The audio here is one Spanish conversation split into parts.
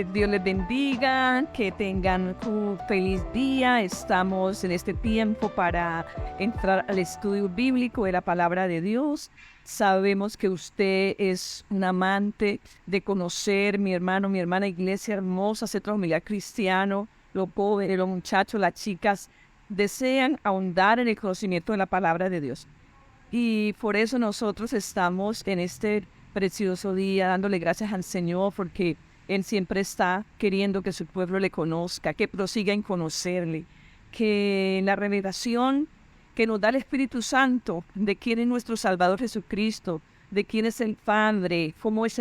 Dios les bendiga, que tengan un feliz día. Estamos en este tiempo para entrar al estudio bíblico de la palabra de Dios. Sabemos que usted es un amante de conocer, mi hermano, mi hermana, iglesia hermosa, centro familiar cristiano, los jóvenes, los muchachos, las chicas, desean ahondar en el conocimiento de la palabra de Dios. Y por eso nosotros estamos en este precioso día dándole gracias al Señor porque Él siempre está queriendo que su pueblo le conozca, que prosiga en conocerle, que la revelación que nos da el Espíritu Santo de quién es nuestro Salvador Jesucristo, de quién es el Padre, cómo es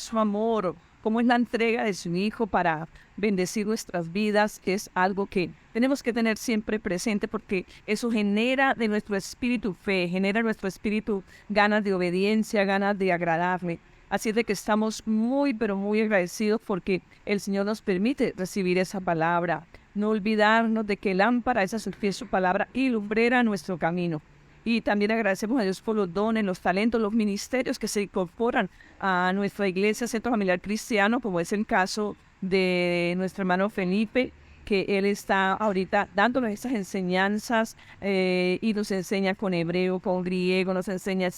su amor, cómo es la entrega de su Hijo para bendecir nuestras vidas, es algo que tenemos que tener siempre presente porque eso genera de nuestro espíritu fe, genera en nuestro espíritu ganas de obediencia, ganas de agradarle. Así es de que estamos muy, pero muy agradecidos porque el Señor nos permite recibir esa palabra. No olvidarnos de que lámpara es a sus pies su palabra y lumbrera nuestro camino. Y también agradecemos a Dios por los dones, los talentos, los ministerios que se incorporan a nuestra iglesia, Centro Familiar Cristiano, como es el caso de nuestro hermano Felipe, que él está ahorita dándonos estas enseñanzas y nos enseña con hebreo, con griego, nos enseña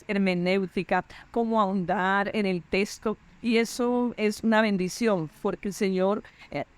hermenéutica, cómo ahondar en el texto. Y eso es una bendición, porque el Señor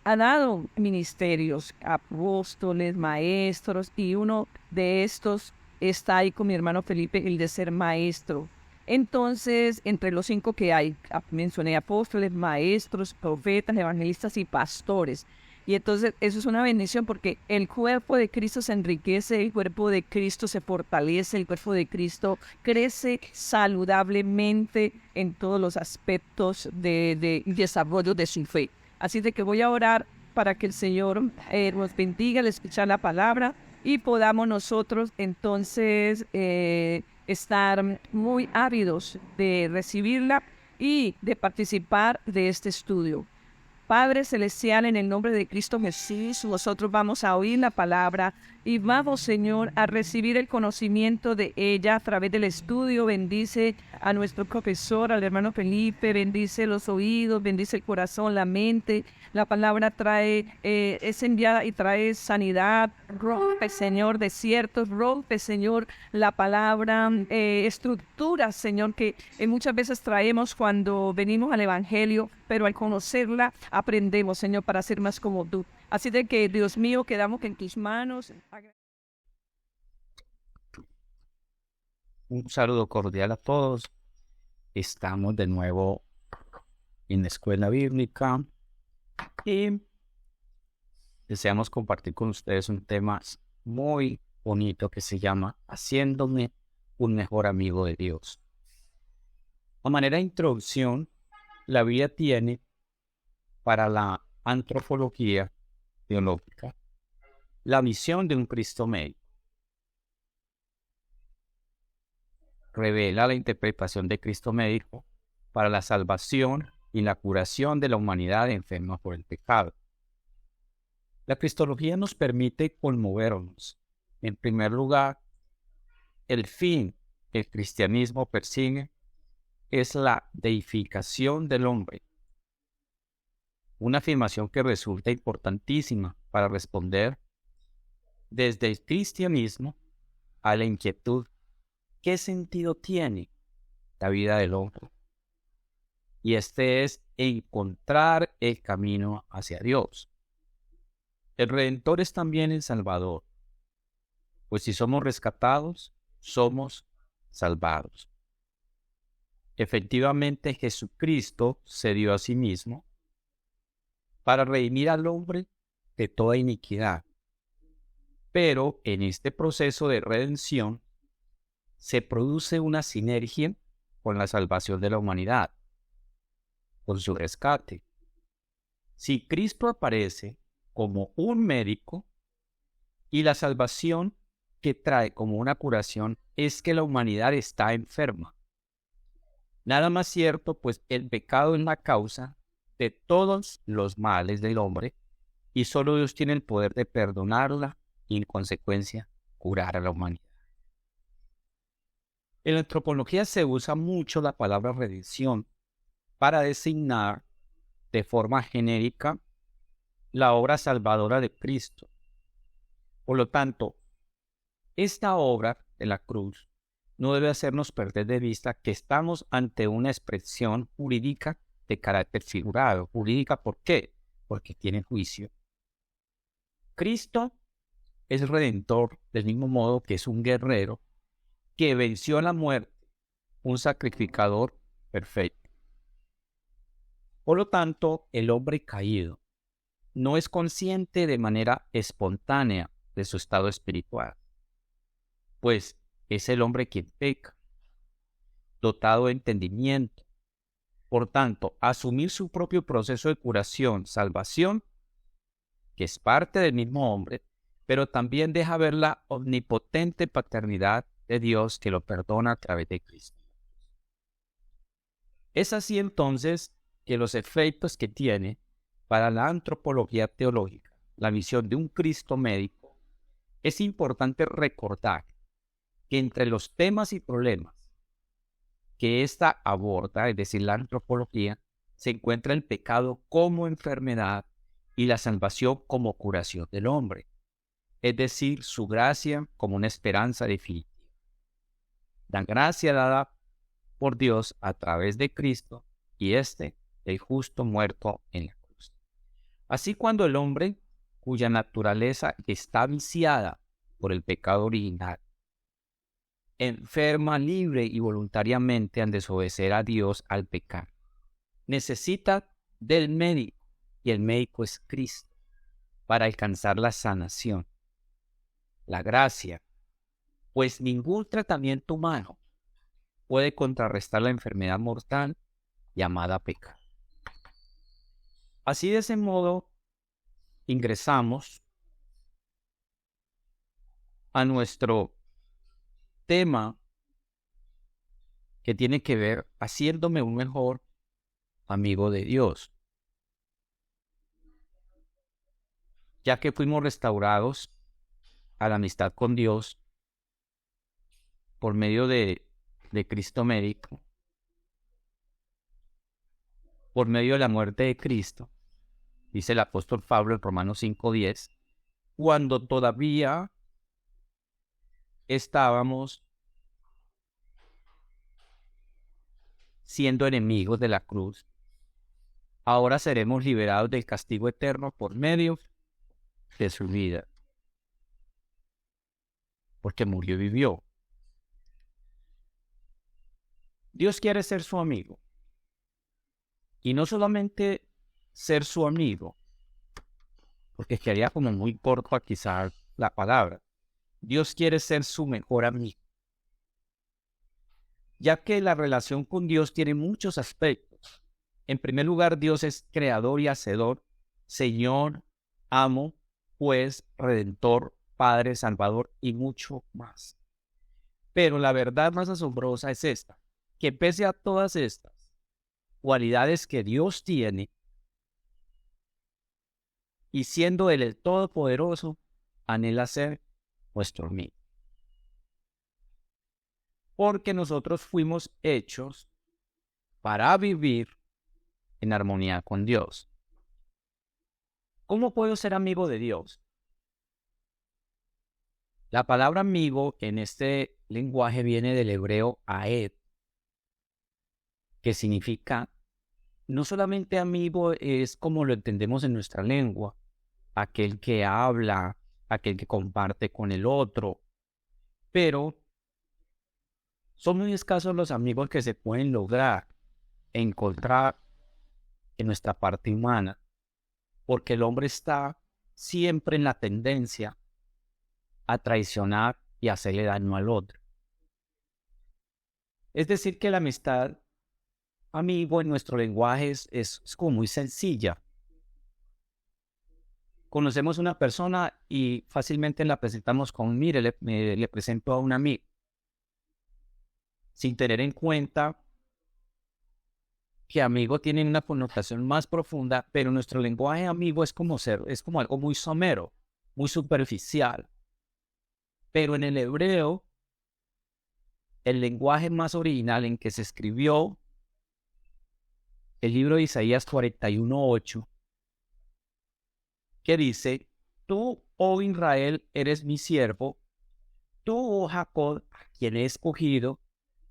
ha dado ministerios, apóstoles, maestros, y uno de estos está ahí con mi hermano Felipe, el de ser maestro. Entonces, entre los 5 que hay, mencioné apóstoles, maestros, profetas, evangelistas y pastores. Y entonces eso es una bendición porque el cuerpo de Cristo se enriquece, el cuerpo de Cristo se fortalece, el cuerpo de Cristo crece saludablemente en todos los aspectos de desarrollo de su fe. Así de que voy a orar para que el Señor nos bendiga al escuchar la palabra y podamos nosotros entonces estar muy ávidos de recibirla y de participar de este estudio. Padre Celestial, en el nombre de Cristo Jesús, nosotros vamos a oír la palabra y vamos, Señor, a recibir el conocimiento de ella a través del estudio. Bendice a nuestro profesor, al hermano Felipe, bendice los oídos, bendice el corazón, la mente. La palabra es enviada y trae sanidad. Rompe, Señor, desiertos, rompe, Señor, la palabra, estructuras, Señor, que muchas veces traemos cuando venimos al Evangelio, pero al conocerla aprendemos, Señor, para ser más como tú. Así de que, Dios mío, quedamos en tus manos. Un saludo cordial a todos. Estamos de nuevo en la escuela bíblica y deseamos compartir con ustedes un tema muy bonito que se llama Haciéndome un mejor amigo de Dios. A manera de introducción, la Biblia tiene para la antropología teológica la visión de un Cristo médico. Revela la interpretación de Cristo médico para la salvación y la curación de la humanidad enferma por el pecado. La cristología nos permite conmovernos. En primer lugar, el fin que el cristianismo persigue es la deificación del hombre. Una afirmación que resulta importantísima para responder desde el cristianismo a la inquietud: ¿qué sentido tiene la vida del hombre? Y este es encontrar el camino hacia Dios. El Redentor es también el Salvador, pues si somos rescatados, somos salvados. Efectivamente, Jesucristo se dio a sí mismo para redimir al hombre de toda iniquidad. Pero en este proceso de redención se produce una sinergia con la salvación de la humanidad, con su rescate. Si Cristo aparece como un médico y la salvación que trae como una curación es que la humanidad está enferma. Nada más cierto, pues el pecado es la causa de todos los males del hombre y solo Dios tiene el poder de perdonarla y en consecuencia curar a la humanidad. En la antropología se usa mucho la palabra redención para designar de forma genérica la obra salvadora de Cristo. Por lo tanto, esta obra de la cruz no debe hacernos perder de vista que estamos ante una expresión jurídica de carácter figurado. Jurídica, ¿por qué? Porque tiene juicio. Cristo es redentor del mismo modo que es un guerrero que venció a la muerte, un sacrificador perfecto. Por lo tanto, el hombre caído no es consciente de manera espontánea de su estado espiritual, pues es el hombre quien peca, dotado de entendimiento. Por tanto, asumir su propio proceso de curación, salvación, que es parte del mismo hombre, pero también deja ver la omnipotente paternidad de Dios que lo perdona a través de Cristo. Es así entonces que los efectos que tiene para la antropología teológica la visión de un Cristo médico, es importante recordar que entre los temas y problemas que ésta aborda, es decir, la antropología, se encuentra el pecado como enfermedad y la salvación como curación del hombre, es decir, su gracia como una esperanza definitiva. La gracia dada por Dios a través de Cristo y el justo muerto en la cruz. Así, cuando el hombre, cuya naturaleza está viciada por el pecado original, enferma libre y voluntariamente al desobedecer a Dios al pecar, necesita del médico, y el médico es Cristo, para alcanzar la sanación, la gracia, pues ningún tratamiento humano puede contrarrestar la enfermedad mortal llamada pecado. Así, de ese modo, ingresamos a nuestro tema que tiene que ver haciéndome un mejor amigo de Dios. Ya que fuimos restaurados a la amistad con Dios por medio de Cristo médico, por medio de la muerte de Cristo, dice el apóstol Pablo en Romanos 5:10, cuando todavía estábamos siendo enemigos de la cruz, ahora seremos liberados del castigo eterno por medio de su vida, porque murió y vivió. Dios quiere ser su amigo, y no solamente ser su amigo, porque quedaría como muy corta quizá la palabra. Dios quiere ser su mejor amigo, ya que la relación con Dios tiene muchos aspectos. En primer lugar, Dios es creador y hacedor, Señor, amo, juez, redentor, Padre, Salvador y mucho más. Pero la verdad más asombrosa es esta, que pese a todas estas cualidades que Dios tiene, y siendo Él el Todopoderoso, anhela ser nuestro amigo. Porque nosotros fuimos hechos para vivir en armonía con Dios. ¿Cómo puedo ser amigo de Dios? La palabra amigo en este lenguaje viene del hebreo aed, que significa, no solamente amigo es como lo entendemos en nuestra lengua, aquel que habla, aquel que comparte con el otro, pero son muy escasos los amigos que se pueden lograr encontrar en nuestra parte humana, porque el hombre está siempre en la tendencia a traicionar y hacerle daño al otro. Es decir, que la amistad amigo en nuestro lenguaje es como muy sencilla. Conocemos una persona y fácilmente la presentamos con, mire, le presento a un amigo, sin tener en cuenta que amigo tiene una connotación más profunda, pero nuestro lenguaje amigo es como algo muy somero, muy superficial. Pero en el hebreo, el lenguaje más original en que se escribió el libro de Isaías 41:8, que dice: Tú, oh Israel, eres mi siervo, tú, oh Jacob, a quien he escogido,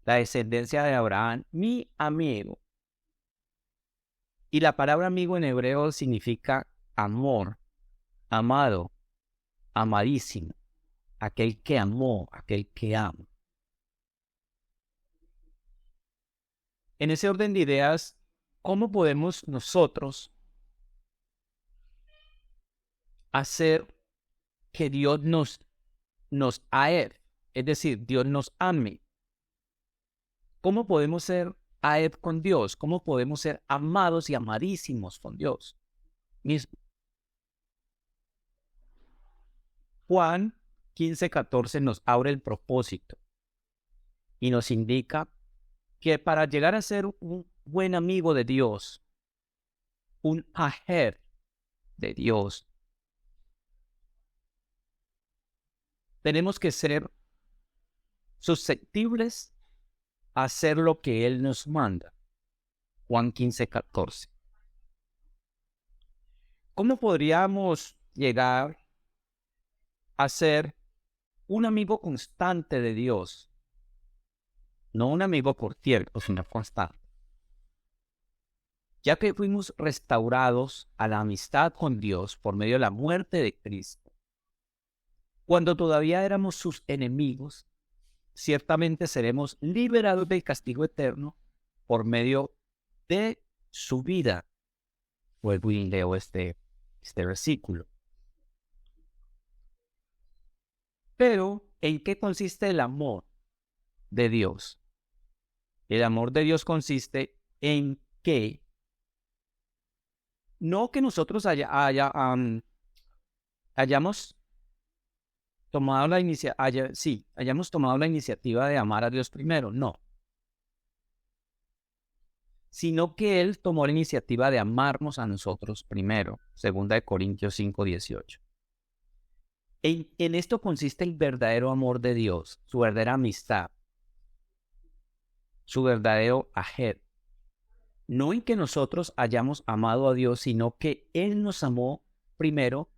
la descendencia de Abraham, mi amigo. Y la palabra amigo en hebreo significa amor, amado, amadísimo, aquel que amó, aquel que ama. En ese orden de ideas, ¿cómo podemos nosotros hacer que Dios nos ae? Es decir, Dios nos ame. ¿Cómo podemos ser aed con Dios? ¿Cómo podemos ser amados y amadísimos con Dios mismo? Juan 15:14 nos abre el propósito y nos indica que para llegar a ser un buen amigo de Dios, un ahed de Dios, tenemos que ser susceptibles a hacer lo que Él nos manda. Juan 15:14. ¿Cómo podríamos llegar a ser un amigo constante de Dios? No un amigo por tiempo, sino constante. Ya que fuimos restaurados a la amistad con Dios por medio de la muerte de Cristo, cuando todavía éramos sus enemigos, ciertamente seremos liberados del castigo eterno por medio de su vida. Vuelvo y leo este versículo. Pero, ¿en qué consiste el amor de Dios? El amor de Dios consiste en que no que nosotros hayamos tomado hayamos tomado la iniciativa de amar a Dios primero, no. Sino que Él tomó la iniciativa de amarnos a nosotros primero, 2 Corintios 5:18. En esto consiste el verdadero amor de Dios, su verdadera amistad, su verdadero ahed. No en que nosotros hayamos amado a Dios, sino que Él nos amó primero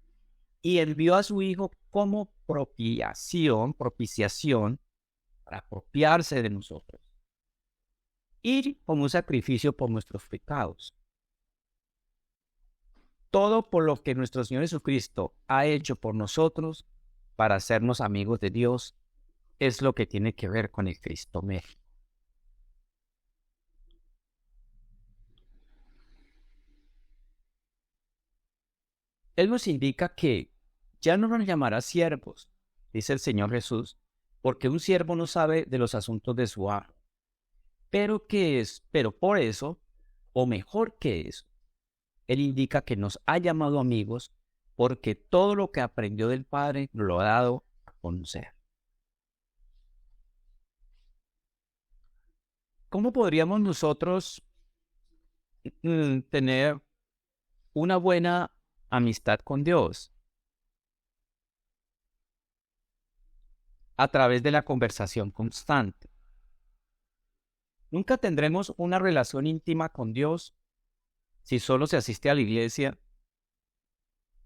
y envió a su Hijo como propiciación, para apropiarse de nosotros y como un sacrificio por nuestros pecados. Todo por lo que nuestro Señor Jesucristo ha hecho por nosotros para hacernos amigos de Dios es lo que tiene que ver con el Cristo medio. Él nos indica que ya no nos llamará siervos, dice el Señor Jesús, porque un siervo no sabe de los asuntos de su amo. Pero por eso, o mejor que eso, Él indica que nos ha llamado amigos porque todo lo que aprendió del Padre lo ha dado a conocer. ¿Cómo podríamos nosotros tener una buena amistad con Dios? A través de la conversación constante. Nunca tendremos una relación íntima con Dios si solo se asiste a la iglesia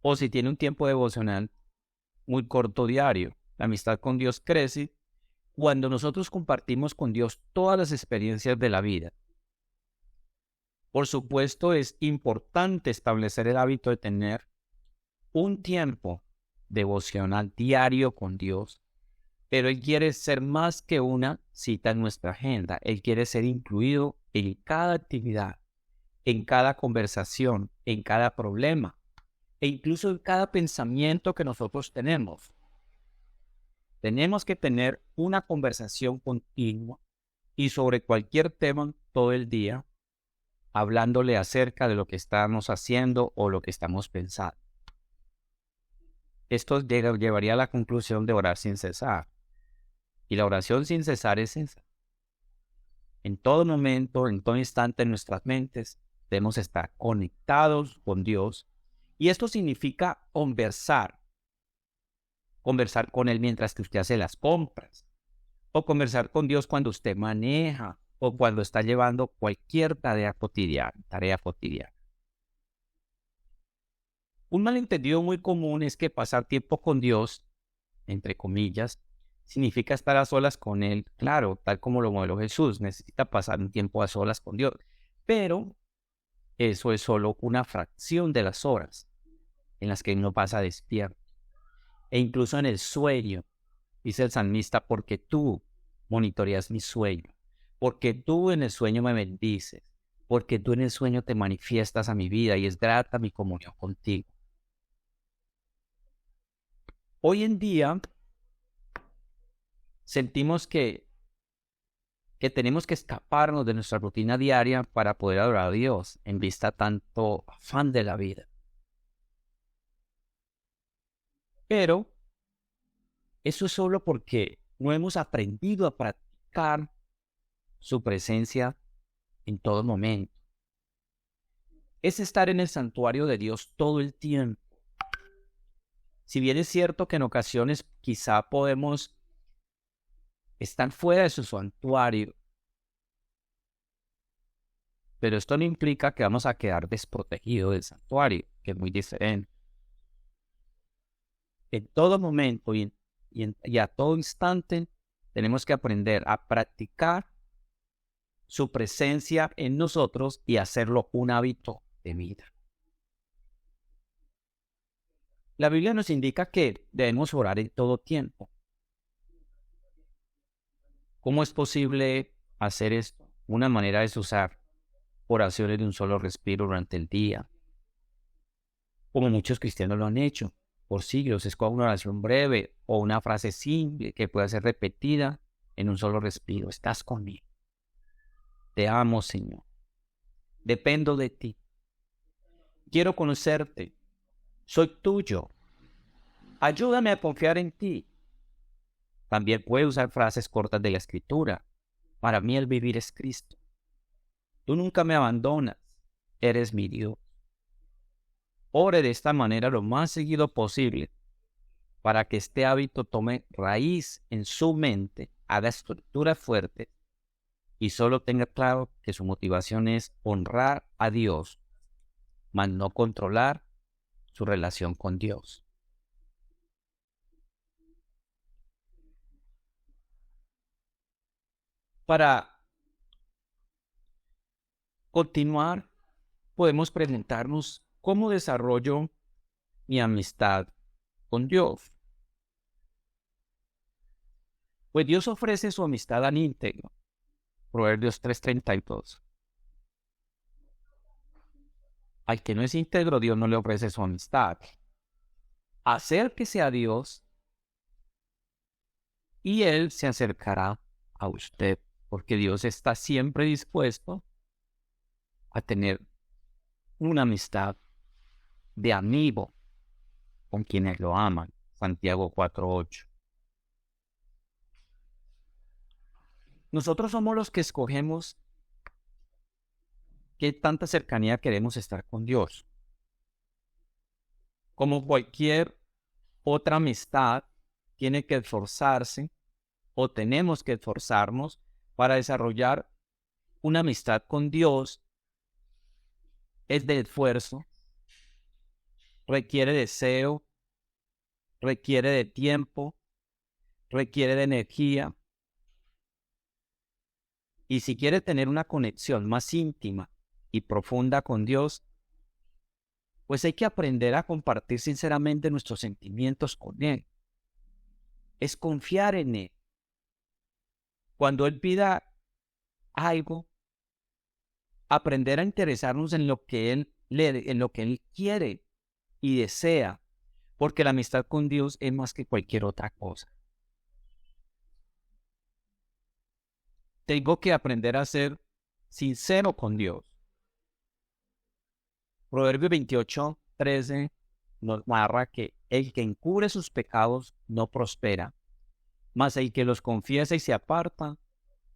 o si tiene un tiempo devocional muy corto diario. La amistad con Dios crece cuando nosotros compartimos con Dios todas las experiencias de la vida. Por supuesto, es importante establecer el hábito de tener un tiempo devocional diario con Dios, pero Él quiere ser más que una cita en nuestra agenda. Él quiere ser incluido en cada actividad, en cada conversación, en cada problema e incluso en cada pensamiento que nosotros tenemos. Tenemos que tener una conversación continua y sobre cualquier tema todo el día, hablándole acerca de lo que estamos haciendo o lo que estamos pensando. Esto llevaría a la conclusión de orar sin cesar. Y la oración sin cesar es esa. En todo momento, en todo instante en nuestras mentes, debemos estar conectados con Dios. Y esto significa conversar. Conversar con Él mientras que usted hace las compras. O conversar con Dios cuando usted maneja. o cuando está llevando cualquier tarea cotidiana. Un malentendido muy común es que pasar tiempo con Dios, entre comillas, significa estar a solas con Él. Claro, tal como lo modeló Jesús, necesita pasar un tiempo a solas con Dios. Pero eso es solo una fracción de las horas en las que uno pasa despierto. E incluso en el sueño, dice el salmista, porque tú monitoreas mi sueño, porque tú en el sueño me bendices, porque tú en el sueño te manifiestas a mi vida y es grata mi comunión contigo. Hoy en día sentimos que tenemos que escaparnos de nuestra rutina diaria para poder adorar a Dios en vista tanto afán de la vida. Pero eso es solo porque no hemos aprendido a practicar su presencia en todo momento. Es estar en el santuario de Dios todo el tiempo. Si bien es cierto que en ocasiones quizá podemos estar fuera de su santuario, pero esto no implica que vamos a quedar desprotegidos del santuario, que es muy diferente. En todo momento y a todo instante tenemos que aprender a practicar su presencia en nosotros y hacerlo un hábito de vida. La Biblia nos indica que debemos orar en todo tiempo. ¿Cómo es posible hacer esto? Una manera es usar oraciones de un solo respiro durante el día, como muchos cristianos lo han hecho por siglos. Es como una oración breve o una frase simple que puede ser repetida en un solo respiro. Estás conmigo. Te amo, Señor. Dependo de ti. Quiero conocerte. Soy tuyo. Ayúdame a confiar en ti. También puede usar frases cortas de la Escritura. Para mí el vivir es Cristo. Tú nunca me abandonas. Eres mi Dios. Ore de esta manera lo más seguido posible para que este hábito tome raíz en su mente, haga estructuras fuertes y solo tenga claro que su motivación es honrar a Dios, mas no controlar su relación con Dios. Para continuar, podemos preguntarnos cómo desarrollo mi amistad con Dios. Pues Dios ofrece su amistad al íntegro. Proverbios 3:32. Al que no es íntegro, Dios no le ofrece su amistad. Acérquese a Dios y Él se acercará a usted, porque Dios está siempre dispuesto a tener una amistad de amigo con quienes lo aman. Santiago 4:8. Nosotros somos los que escogemos qué tanta cercanía queremos estar con Dios. Como cualquier otra amistad, tiene que esforzarse o tenemos que esforzarnos para desarrollar una amistad con Dios. Es de esfuerzo, requiere deseo, requiere de tiempo, requiere de energía. Y si quiere tener una conexión más íntima y profunda con Dios, pues hay que aprender a compartir sinceramente nuestros sentimientos con Él. Es confiar en Él. Cuando Él pida algo, aprender a interesarnos en lo que Él quiere y desea, porque la amistad con Dios es más que cualquier otra cosa. Tengo que aprender a ser sincero con Dios. Proverbios 28:13 nos narra que el que encubre sus pecados no prospera, mas el que los confiesa y se aparta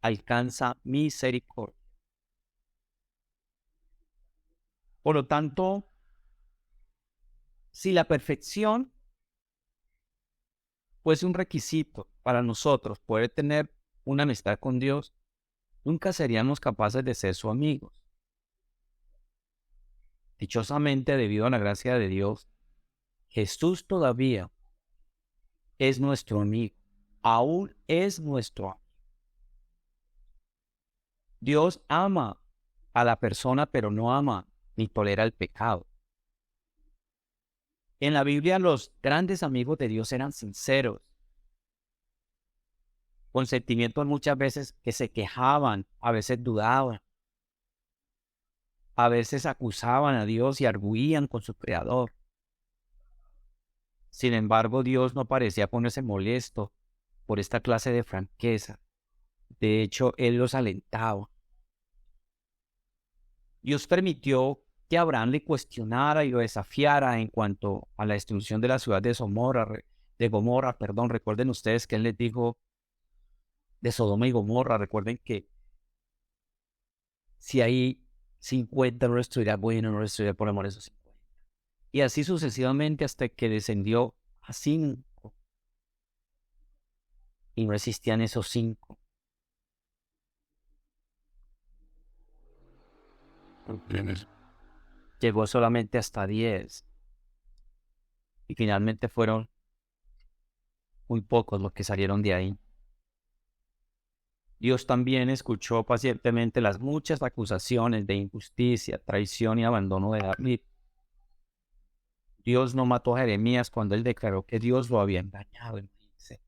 alcanza misericordia. Por lo tanto, si la perfección fuese un requisito para nosotros poder tener una amistad con Dios, nunca seríamos capaces de ser sus amigos. Dichosamente, debido a la gracia de Dios, Jesús todavía es nuestro amigo, aún es nuestro amigo. Dios ama a la persona, pero no ama ni tolera el pecado. En la Biblia, los grandes amigos de Dios eran sinceros, con sentimientos muchas veces que se quejaban, a veces dudaban, a veces acusaban a Dios y arguían con su Creador. Sin embargo, Dios no parecía ponerse molesto por esta clase de franqueza. De hecho, Él los alentaba. Dios permitió que Abraham le cuestionara y lo desafiara en cuanto a la destrucción de la ciudad de Gomorra. Recuerden ustedes que Él les dijo de Sodoma y Gomorra. Recuerden que si hay 50 no lo destruirá, bueno, no lo destruirá por amor a esos 50. Y así sucesivamente hasta que descendió a 5. Y no existían esos 5. Llegó solamente hasta 10. Y finalmente fueron muy pocos los que salieron de ahí. Dios también escuchó pacientemente las muchas acusaciones de injusticia, traición y abandono de David. Dios no mató a Jeremías cuando él declaró que Dios lo había engañado. Y dice,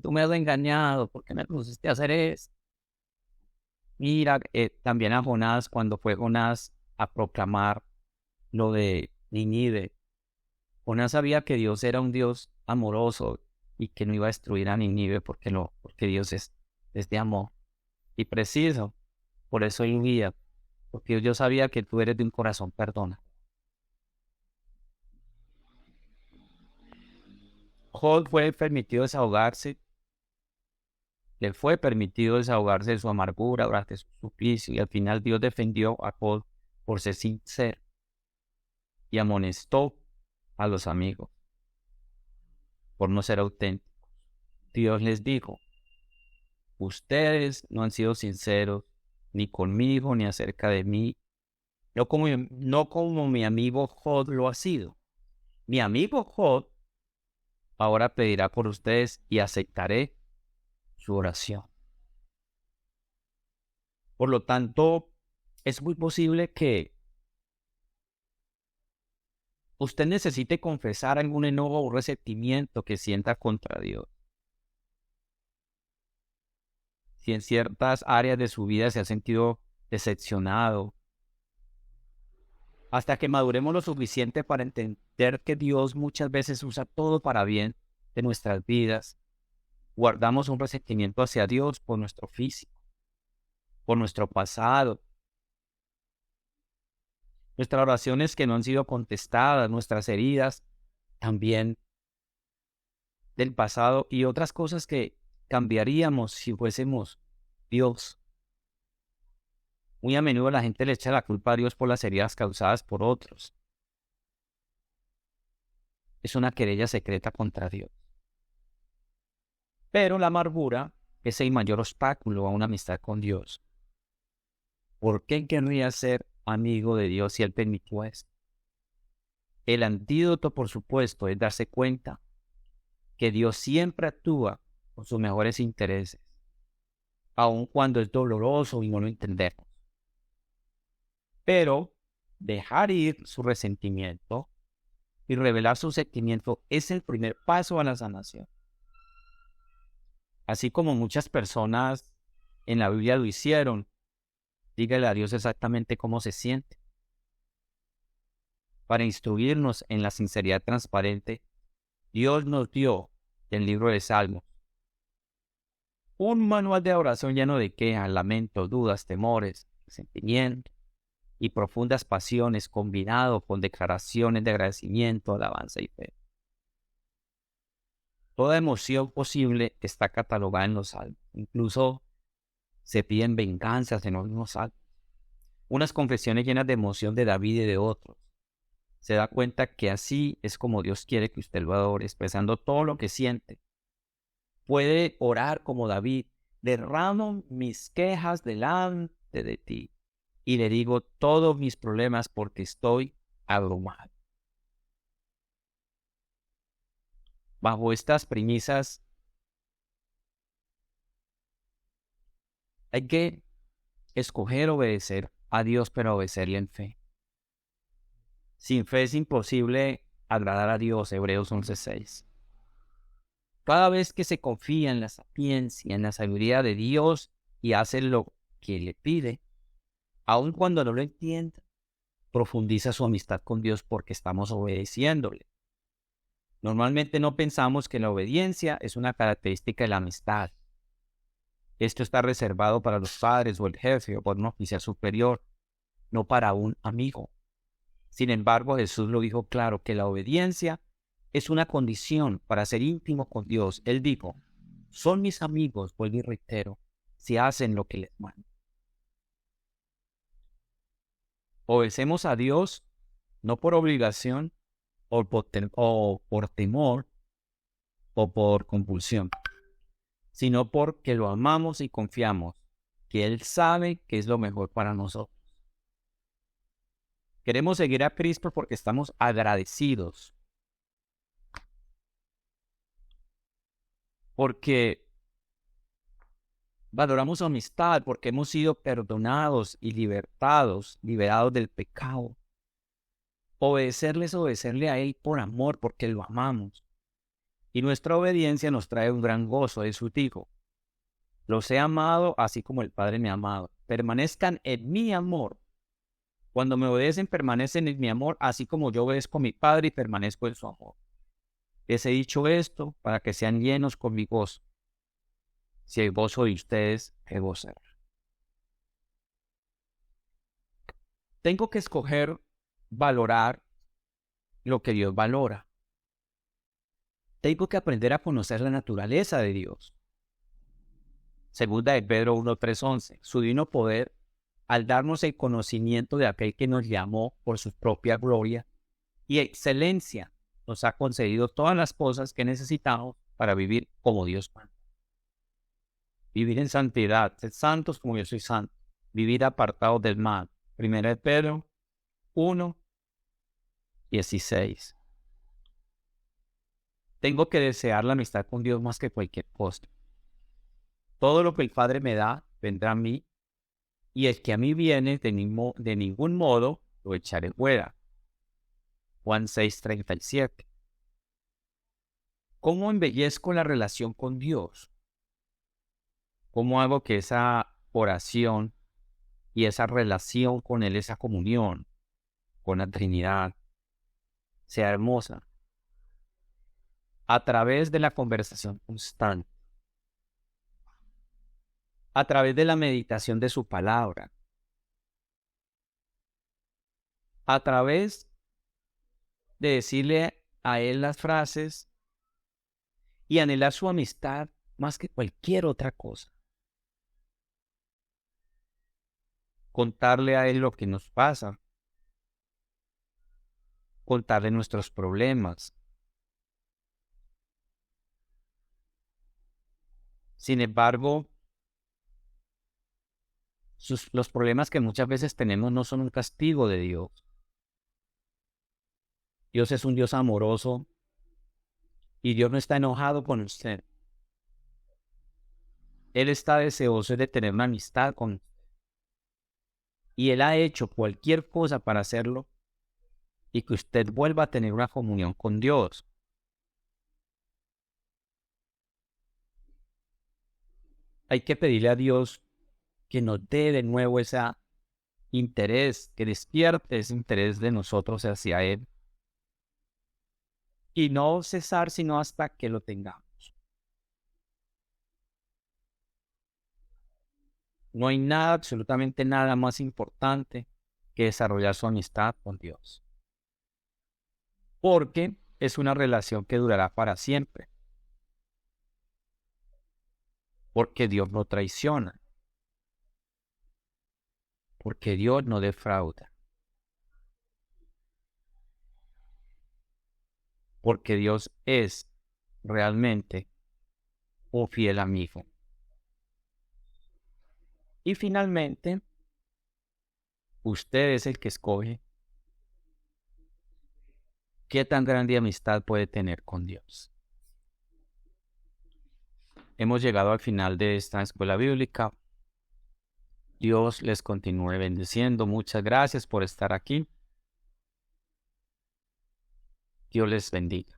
tú me has engañado, ¿por qué me pusiste a hacer esto? Mira, también a Jonás, cuando fue Jonás a proclamar lo de Nínive. Jonás sabía que Dios era un Dios amoroso y que no iba a destruir a Nínive porque Dios es de amor. Y preciso, por eso él huía, porque yo sabía que tú eres de un corazón perdona. Job le fue permitido desahogarse de su amargura durante su suplicio y al final Dios defendió a Job por ser sincero y amonestó a los amigos por no ser auténticos. Dios les dijo, ustedes no han sido sinceros ni conmigo ni acerca de mí, no como mi amigo Job lo ha sido. Mi amigo Job ahora pedirá por ustedes y aceptaré su oración. Por lo tanto, es muy posible que usted necesite confesar algún enojo o resentimiento que sienta contra Dios. Si en ciertas áreas de su vida se ha sentido decepcionado, hasta que maduremos lo suficiente para entender que Dios muchas veces usa todo para bien de nuestras vidas, guardamos un resentimiento hacia Dios por nuestro físico, por nuestro pasado, nuestras oraciones que no han sido contestadas, nuestras heridas también del pasado y otras cosas que cambiaríamos si fuésemos Dios. Muy a menudo la gente le echa la culpa a Dios por las heridas causadas por otros. Es una querella secreta contra Dios. Pero la amargura es el mayor obstáculo a una amistad con Dios. ¿Por qué querría ser amigo de Dios si Él permitió esto? El antídoto, por supuesto, es darse cuenta que Dios siempre actúa con sus mejores intereses, aun cuando es doloroso y no lo entendemos. Pero dejar ir su resentimiento y revelar su sentimiento es el primer paso a la sanación. Así como muchas personas en la Biblia lo hicieron, dígale a Dios exactamente cómo se siente. Para instruirnos en la sinceridad transparente, Dios nos dio el libro de Salmos, un manual de oración lleno de quejas, lamentos, dudas, temores, sentimientos y profundas pasiones combinado con declaraciones de agradecimiento, alabanza y fe. Toda emoción posible está catalogada en los salmos. Incluso se piden venganzas en los mismos salmos. Unas confesiones llenas de emoción de David y de otros. Se da cuenta que así es como Dios quiere que usted lo adore, expresando todo lo que siente. Puede orar como David, derramo mis quejas delante de ti y le digo todos mis problemas porque estoy abrumado. Bajo estas premisas, hay que escoger obedecer a Dios, pero obedecerle en fe. Sin fe es imposible agradar a Dios, Hebreos 11:6. Cada vez que se confía en la sapiencia, en la sabiduría de Dios y hace lo que le pide, aun cuando no lo entienda, profundiza su amistad con Dios porque estamos obedeciéndole. Normalmente no pensamos que la obediencia es una característica de la amistad. Esto está reservado para los padres o el jefe o por un oficial superior, no para un amigo. Sin embargo, Jesús lo dijo claro, que la obediencia es una condición para ser íntimo con Dios. Él dijo, son mis amigos, vuelvo y reitero, si hacen lo que les mando. Obedecemos a Dios no por obligación o por temor o por compulsión, sino porque lo amamos y confiamos que Él sabe que es lo mejor para nosotros. Queremos seguir a Cristo porque estamos agradecidos, porque valoramos su amistad, porque hemos sido perdonados y liberados del pecado. Obedecerle a Él por amor, porque lo amamos. Y nuestra obediencia nos trae un gran gozo. Jesús dijo, los he amado así como el Padre me ha amado. Permanezcan en mi amor. Cuando me obedecen, permanecen en mi amor, así como yo obedezco a mi Padre y permanezco en su amor. Les he dicho esto para que sean llenos con mi gozo. Si hay gozo de ustedes, he gozar. Tengo que escoger valorar lo que Dios valora. Tengo que aprender a conocer la naturaleza de Dios. Segunda de Pedro 1:3-11. Su divino poder, al darnos el conocimiento de aquel que nos llamó por su propia gloria y excelencia, nos ha concedido todas las cosas que necesitamos para vivir como Dios manda. Vivir en santidad, ser santos como yo soy santo. Vivir apartados del mal. Primera de Pedro 1:16. Tengo que desear la amistad con Dios más que cualquier cosa. Todo lo que el Padre me da, vendrá a mí, y el que a mí viene, de ningún modo lo echaré fuera. Juan 6:37. ¿Cómo embellezco la relación con Dios? ¿Cómo hago que esa oración y esa relación con Él, esa comunión con la Trinidad, sea hermosa? A través de la conversación constante, a través de la meditación de su palabra, a través de decirle a Él las frases y anhelar su amistad más que cualquier otra cosa. Contarle a Él lo que nos pasa, contarle nuestros problemas. Sin embargo, los problemas que muchas veces tenemos no son un castigo de Dios. Dios es un Dios amoroso y Dios no está enojado con usted. Él está deseoso de tener una amistad con usted. Y Él ha hecho cualquier cosa para hacerlo y que usted vuelva a tener una comunión con Dios. Hay que pedirle a Dios que nos dé de nuevo ese interés, que despierte ese interés de nosotros hacia Él. Y no cesar sino hasta que lo tengamos. No hay nada, absolutamente nada más importante que desarrollar su amistad con Dios. Porque es una relación que durará para siempre. Porque Dios no traiciona. Porque Dios no defrauda. Porque Dios es realmente un fiel amigo. Y finalmente, usted es el que escoge qué tan grande amistad puede tener con Dios. Hemos llegado al final de esta escuela bíblica. Dios les continúe bendiciendo. Muchas gracias por estar aquí. Dios les bendiga.